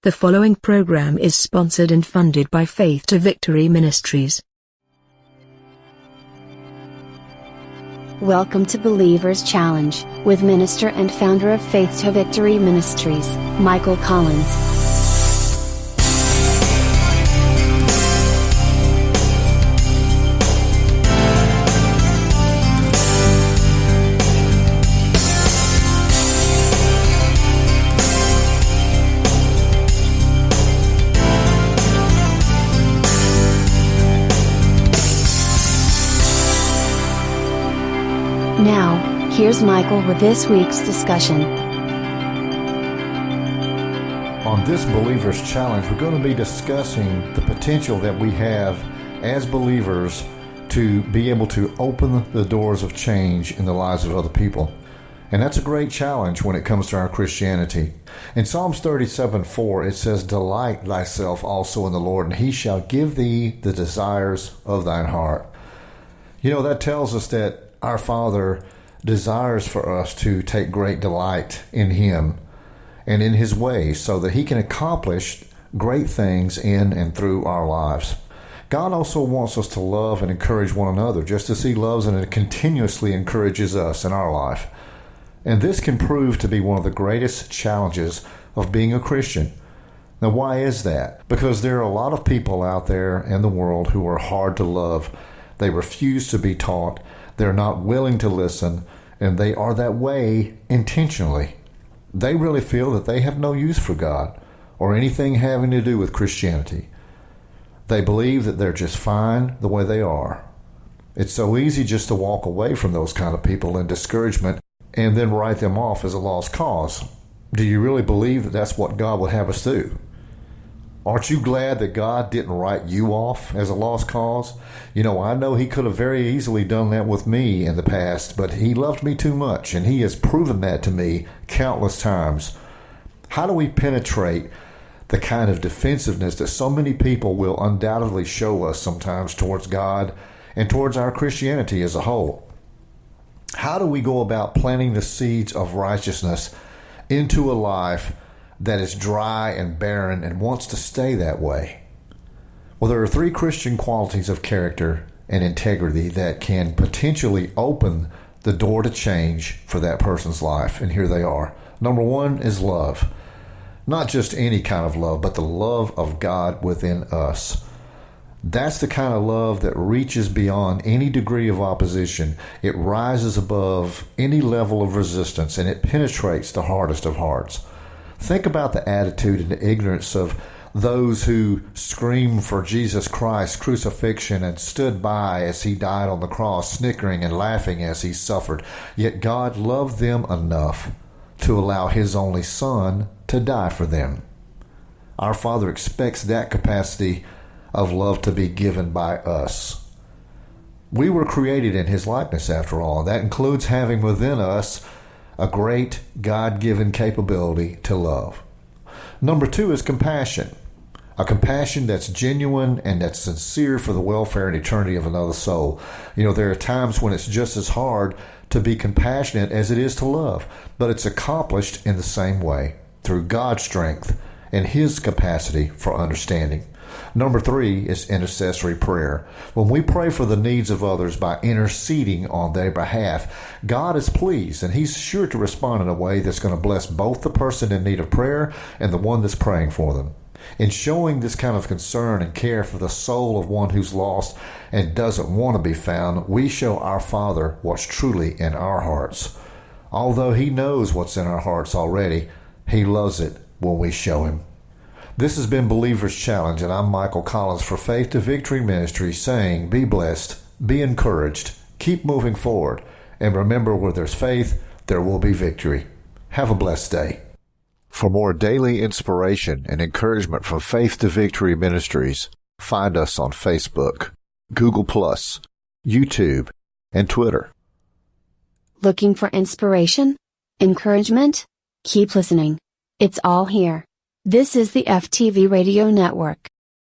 The following program is sponsored and funded by Faith to Victory Ministries. Welcome to Believer's Challenge, with minister and founder of Faith to Victory Ministries, Michael Collins. Now, here's Michael with this week's discussion. On this Believer's Challenge, we're going to be discussing the potential that we have as believers to be able to open the doors of change in the lives of other people. And that's a great challenge when it comes to our Christianity. In Psalms 37:4, it says, "Delight thyself also in the Lord, and he shall give thee the desires of thine heart." You know, that tells us that our Father desires for us to take great delight in Him and in His ways so that He can accomplish great things in and through our lives. God also wants us to love and encourage one another, just as He loves and continuously encourages us in our life. And this can prove to be one of the greatest challenges of being a Christian. Now, why is that? Because there are a lot of people out there in the world who are hard to love. They refuse to be taught. They're not willing to listen, and they are that way intentionally. They really feel that they have no use for God or anything having to do with Christianity. They believe that they're just fine the way they are. It's so easy just to walk away from those kind of people in discouragement and then write them off as a lost cause. Do you really believe that that's what God would have us do? Aren't you glad that God didn't write you off as a lost cause? You know, I know He could have very easily done that with me in the past, but He loved me too much, and He has proven that to me countless times. How do we penetrate the kind of defensiveness that so many people will undoubtedly show us sometimes towards God and towards our Christianity as a whole? How do we go about planting the seeds of righteousness into a life that is dry and barren and wants to stay that way? Well, there are three Christian qualities of character and integrity that can potentially open the door to change for that person's life, and here they are. Number one is love. Not just any kind of love, but the love of God within us. That's the kind of love that reaches beyond any degree of opposition. It rises above any level of resistance, and it penetrates the hardest of hearts. Think about the attitude and the ignorance of those who screamed for Jesus Christ's crucifixion and stood by as He died on the cross, snickering and laughing as He suffered. Yet God loved them enough to allow His only Son to die for them. Our Father expects that capacity of love to be given by us. We were created in His likeness, after all, and that includes having within us a great God-given capability to love. Number two is compassion. A compassion that's genuine and that's sincere for the welfare and eternity of another soul. You know, there are times when it's just as hard to be compassionate as it is to love, but it's accomplished in the same way, through God's strength and His capacity for understanding. Number three is intercessory prayer. When we pray for the needs of others by interceding on their behalf, God is pleased, and He's sure to respond in a way that's going to bless both the person in need of prayer and the one that's praying for them. In showing this kind of concern and care for the soul of one who's lost and doesn't want to be found, we show our Father what's truly in our hearts. Although He knows what's in our hearts already, He loves it when we show Him. This has been Believer's Challenge, and I'm Michael Collins for Faith to Victory Ministry, saying, be blessed, be encouraged, keep moving forward, and remember, where there's faith, there will be victory. Have a blessed day. For more daily inspiration and encouragement from Faith to Victory Ministries, find us on Facebook, Google+, YouTube, and Twitter. Looking for inspiration? Encouragement? Keep listening. It's all here. This is the FTV Radio Network.